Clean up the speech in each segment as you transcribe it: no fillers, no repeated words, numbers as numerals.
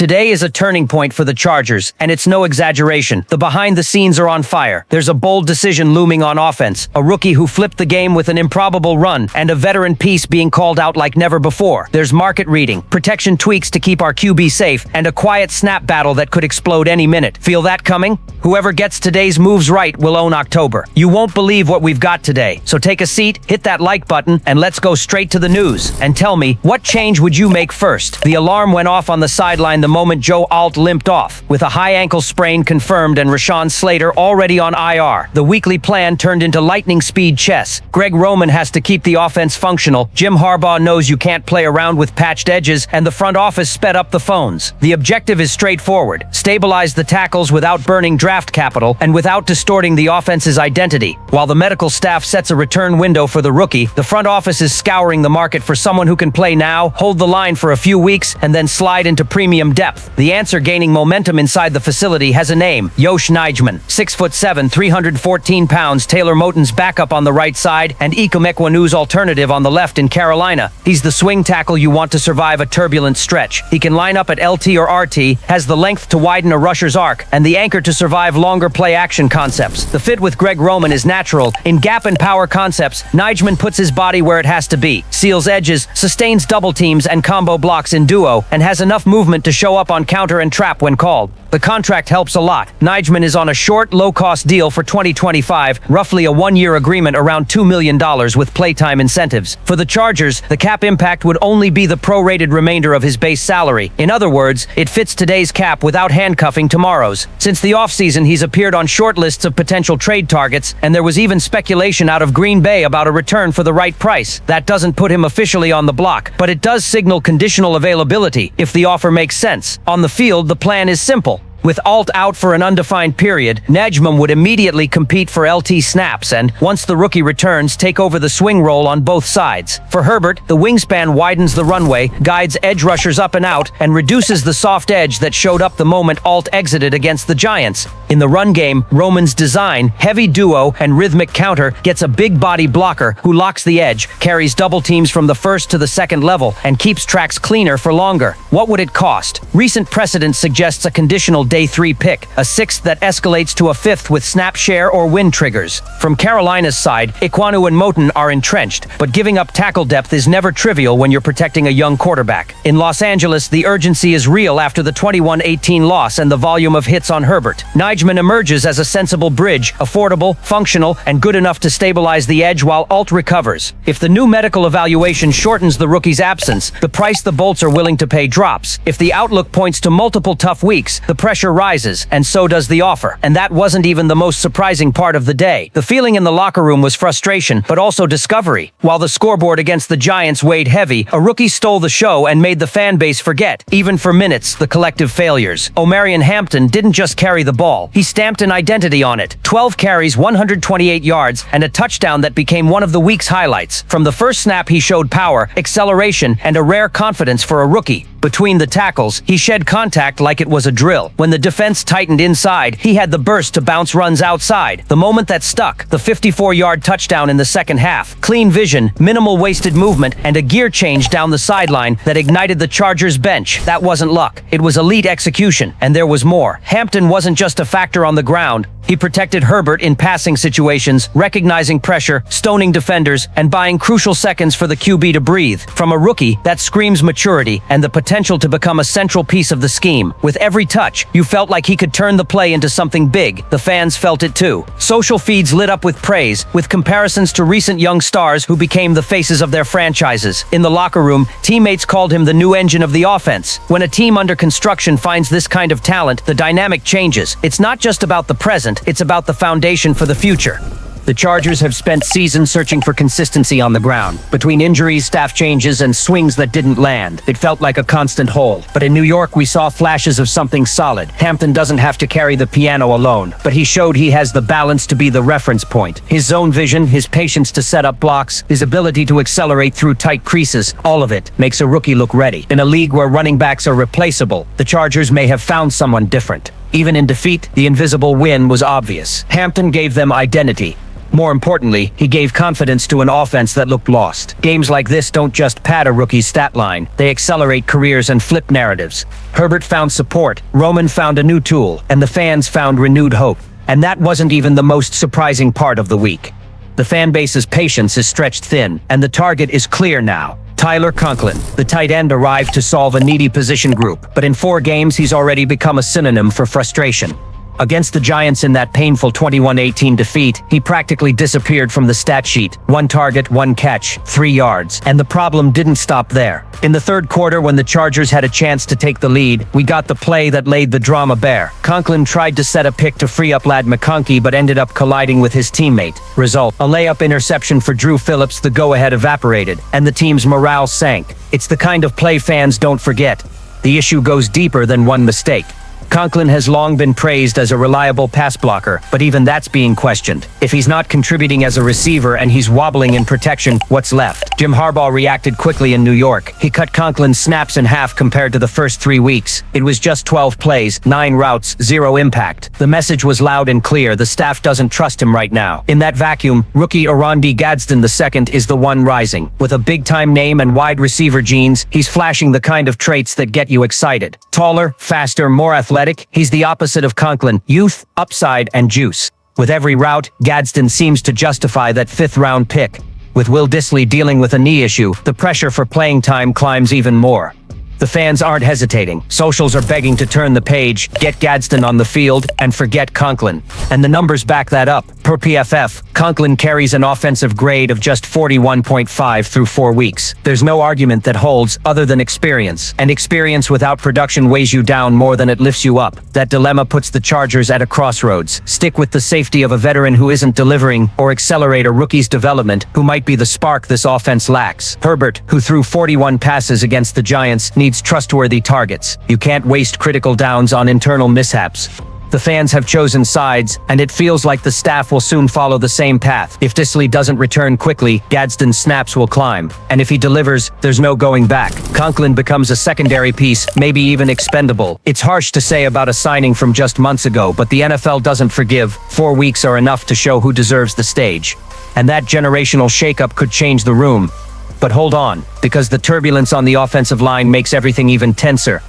Today is a turning point for the Chargers, and it's no exaggeration. The behind the scenes are on fire. There's a bold decision looming on offense, a rookie who flipped the game with an improbable run, and a veteran piece being called out like never before. There's market reading, protection tweaks to keep our QB safe, and a quiet snap battle that could explode any minute. Feel that coming? Whoever gets today's moves right will own October. You won't believe what we've got today. So take a seat, hit that like button, and let's go straight to the news. And tell me, what change would you make first? The alarm went off on the sideline the moment Joe Alt limped off. With a high ankle sprain confirmed and Rashawn Slater already on IR, the weekly plan turned into lightning speed chess. Greg Roman has to keep the offense functional, Jim Harbaugh knows you can't play around with patched edges, and the front office sped up the phones. The objective is straightforward: stabilize the tackles without burning draft capital and without distorting the offense's identity. While the medical staff sets a return window for the rookie, the front office is scouring the market for someone who can play now, hold the line for a few weeks, and then slide into premium depth. The answer gaining momentum inside the facility has a name: Yosh Nijman. 6'7", 314 pounds, Taylor Moton's backup on the right side, and Ikem Ekwonu's alternative on the left in Carolina. He's the swing tackle you want to survive a turbulent stretch. He can line up at LT or RT, has the length to widen a rusher's arc, and the anchor to survive longer play-action concepts. The fit with Greg Roman is natural. In gap and power concepts, Nijman puts his body where it has to be, seals edges, sustains double teams and combo blocks in duo, and has enough movement to show up on counter and trap when called. The contract helps a lot. Nijman is on a short, low-cost deal for 2025, roughly a one-year agreement around $2 million with playtime incentives. For the Chargers, the cap impact would only be the prorated remainder of his base salary. In other words, it fits today's cap without handcuffing tomorrow's. Since the offseason, he's appeared on short lists of potential trade targets, and there was even speculation out of Green Bay about a return for the right price. That doesn't put him officially on the block, but it does signal conditional availability if the offer makes sense. On the field, the plan is simple. With Alt out for an undefined period, Nijman would immediately compete for LT snaps and, once the rookie returns, take over the swing role on both sides. For Herbert, the wingspan widens the runway, guides edge rushers up and out, and reduces the soft edge that showed up the moment Alt exited against the Giants. In the run game, Roman's design, heavy duo, and rhythmic counter gets a big body blocker who locks the edge, carries double teams from the first to the second level, and keeps tracks cleaner for longer. What would it cost? Recent precedent suggests a conditional day 3 pick, a sixth that escalates to a fifth with snap share or win triggers. From Carolina's side, Ekwonu and Moton are entrenched, but giving up tackle depth is never trivial when you're protecting a young quarterback. In Los Angeles, the urgency is real after the 21-18 loss and the volume of hits on Herbert. Nijman emerges as a sensible bridge, affordable, functional, and good enough to stabilize the edge while Alt recovers. If the new medical evaluation shortens the rookie's absence, the price the Bolts are willing to pay drops. If the outlook points to multiple tough weeks, the pressure rises, and so does the offer. And that wasn't even the most surprising part of the day. The feeling in the locker room was frustration, but also discovery. While the scoreboard against the Giants weighed heavy, a rookie stole the show and made the fan base forget, even for minutes, the collective failures. Omarion Hampton didn't just carry the ball. He stamped an identity on it. 12 carries, 128 yards, and a touchdown that became one of the week's highlights. From the first snap, he showed power, acceleration, and a rare confidence for a rookie. Between the tackles, he shed contact like it was a drill. When the defense tightened inside, he had the burst to bounce runs outside. The moment that stuck, the 54-yard touchdown in the second half. Clean vision, minimal wasted movement, and a gear change down the sideline that ignited the Chargers bench. That wasn't luck. It was elite execution, and there was more. Hampton wasn't just a factor on the ground. He protected Herbert in passing situations, recognizing pressure, stoning defenders, and buying crucial seconds for the QB to breathe. From a rookie, that screams maturity and the potential to become a central piece of the scheme. With every touch, you felt like he could turn the play into something big. The fans felt it too. Social feeds lit up with praise, with comparisons to recent young stars who became the faces of their franchises. In the locker room, teammates called him the new engine of the offense. When a team under construction finds this kind of talent, the dynamic changes. It's not just about the present, it's about the foundation for the future. The Chargers have spent seasons searching for consistency on the ground. Between injuries, staff changes, and swings that didn't land, it felt like a constant hole. But in New York, we saw flashes of something solid. Hampton doesn't have to carry the piano alone, but he showed he has the balance to be the reference point. His zone vision, his patience to set up blocks, his ability to accelerate through tight creases, all of it makes a rookie look ready. In a league where running backs are replaceable, the Chargers may have found someone different. Even in defeat, the invisible win was obvious. Hampton gave them identity. More importantly, he gave confidence to an offense that looked lost. Games like this don't just pad a rookie's stat line, they accelerate careers and flip narratives. Herbert found support, Roman found a new tool, and the fans found renewed hope. And that wasn't even the most surprising part of the week. The fan base's patience is stretched thin, and the target is clear now. Tyler Conklin, the tight end, arrived to solve a needy position group, but in 4 games he's already become a synonym for frustration. Against the Giants in that painful 21-18 defeat, he practically disappeared from the stat sheet. 1 target, 1 catch, 3 yards. And the problem didn't stop there. In the third quarter, when the Chargers had a chance to take the lead, we got the play that laid the drama bare. Conklin tried to set a pick to free up Lad McConkey, but ended up colliding with his teammate. Result: a layup interception for Drew Phillips. The go-ahead evaporated, and the team's morale sank. It's the kind of play fans don't forget. The issue goes deeper than one mistake. Conklin has long been praised as a reliable pass blocker, but even that's being questioned. If he's not contributing as a receiver and he's wobbling in protection, what's left? Jim Harbaugh reacted quickly in New York. He cut Conklin's snaps in half compared to the first 3 weeks. It was just 12 plays, 9 routes, 0 impact. The message was loud and clear: the staff doesn't trust him right now. In that vacuum, rookie Oronde Gadsden II is the one rising. With a big-time name and wide receiver genes, he's flashing the kind of traits that get you excited. Taller, faster, more athletic, he's the opposite of Conklin: youth, upside, and juice. With every route, Gadsden seems to justify that 5th-round pick. With Will Dissly dealing with a knee issue, the pressure for playing time climbs even more. The fans aren't hesitating. Socials are begging to turn the page, get Gadsden on the field, and forget Conklin. And the numbers back that up. Per PFF, Conklin carries an offensive grade of just 41.5 through 4 weeks. There's no argument that holds other than experience. And experience without production weighs you down more than it lifts you up. That dilemma puts the Chargers at a crossroads. Stick with the safety of a veteran who isn't delivering, or accelerate a rookie's development who might be the spark this offense lacks. Herbert, who threw 41 passes against the Giants, needs trustworthy targets. You can't waste critical downs on internal mishaps. The fans have chosen sides, and it feels like the staff will soon follow the same path. If Dissly doesn't return quickly, Gadsden's snaps will climb. And if he delivers, there's no going back. Conklin becomes a secondary piece, maybe even expendable. It's harsh to say about a signing from just months ago, but the NFL doesn't forgive. 4 weeks are enough to show who deserves the stage. And that generational shakeup could change the room. But hold on, because the turbulence on the offensive line makes everything even tenser.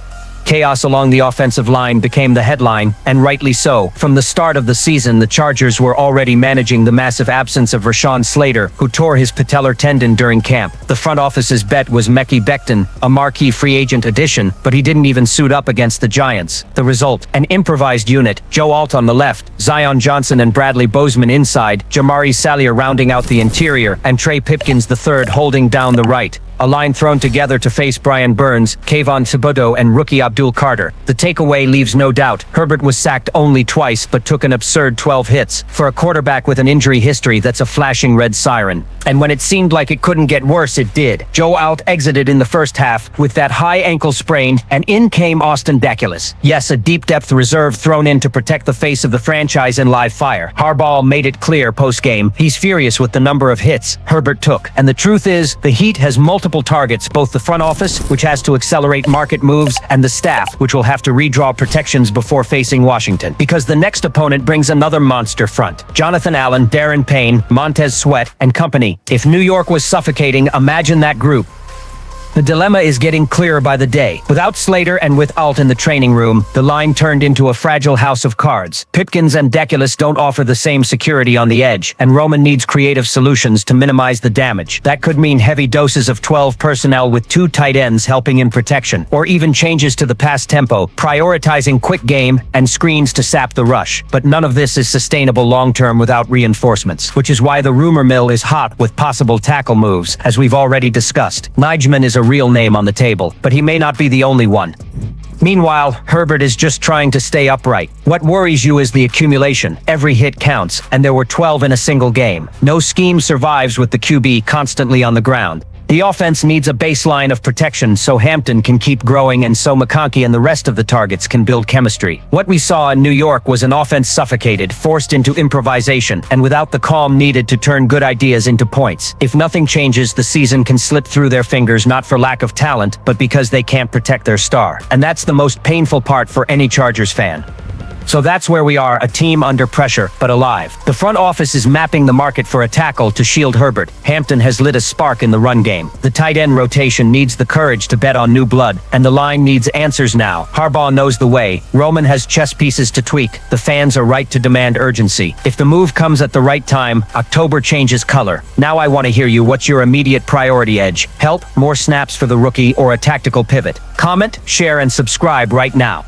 Chaos along the offensive line became the headline, and rightly so. From the start of the season, the Chargers were already managing the massive absence of Rashawn Slater, who tore his patellar tendon during camp. The front office's bet was Mekhi Becton, a marquee free agent addition, but he didn't even suit up against the Giants. The result: an improvised unit. Joe Alt on the left, Zion Johnson and Bradley Bozeman inside, Jamari Salyer rounding out the interior, and Trey Pipkins III holding down the right. A line thrown together to face Brian Burns, Kayvon Thibodeau, and rookie Abdul Carter. The takeaway leaves no doubt. Herbert was sacked only twice, but took an absurd 12 hits. For a quarterback with an injury history, that's a flashing red siren. And when it seemed like it couldn't get worse, it did. Joe Alt exited in the first half with that high ankle sprain, and in came Austin Daculus. Yes, a deep-depth reserve thrown in to protect the face of the franchise in live fire. Harbaugh made it clear post-game he's furious with the number of hits Herbert took. And the truth is, the Heat has multiple targets, both the front office, which has to accelerate market moves, and the staff, which will have to redraw protections before facing Washington. Because the next opponent brings another monster front. Jonathan Allen, Darren Payne, Montez Sweat, and company. If New York was suffocating, imagine that group. The dilemma is getting clearer by the day. Without Slater and with Alt in the training room, the line turned into a fragile house of cards. Pipkins and Daculus don't offer the same security on the edge, and Roman needs creative solutions to minimize the damage. That could mean heavy doses of 12 personnel with 2 tight ends helping in protection, or even changes to the pass tempo, prioritizing quick game and screens to sap the rush. But none of this is sustainable long-term without reinforcements, which is why the rumor mill is hot with possible tackle moves, as we've already discussed. Nijman is a real name on the table, but he may not be the only one. Meanwhile, Herbert is just trying to stay upright. What worries you is the accumulation. Every hit counts, and there were 12 in a single game. No scheme survives with the QB constantly on the ground. The offense needs a baseline of protection so Hampton can keep growing and so McConkey and the rest of the targets can build chemistry. What we saw in New York was an offense suffocated, forced into improvisation, and without the calm needed to turn good ideas into points. If nothing changes, the season can slip through their fingers not for lack of talent, but because they can't protect their star. And that's the most painful part for any Chargers fan. So that's where we are, a team under pressure, but alive. The front office is mapping the market for a tackle to shield Herbert. Hampton has lit a spark in the run game. The tight end rotation needs the courage to bet on new blood, and the line needs answers now. Harbaugh knows the way. Roman has chess pieces to tweak. The fans are right to demand urgency. If the move comes at the right time, October changes color. Now I want to hear you. What's your immediate priority edge? Help, more snaps for the rookie, or a tactical pivot? Comment, share, and subscribe right now.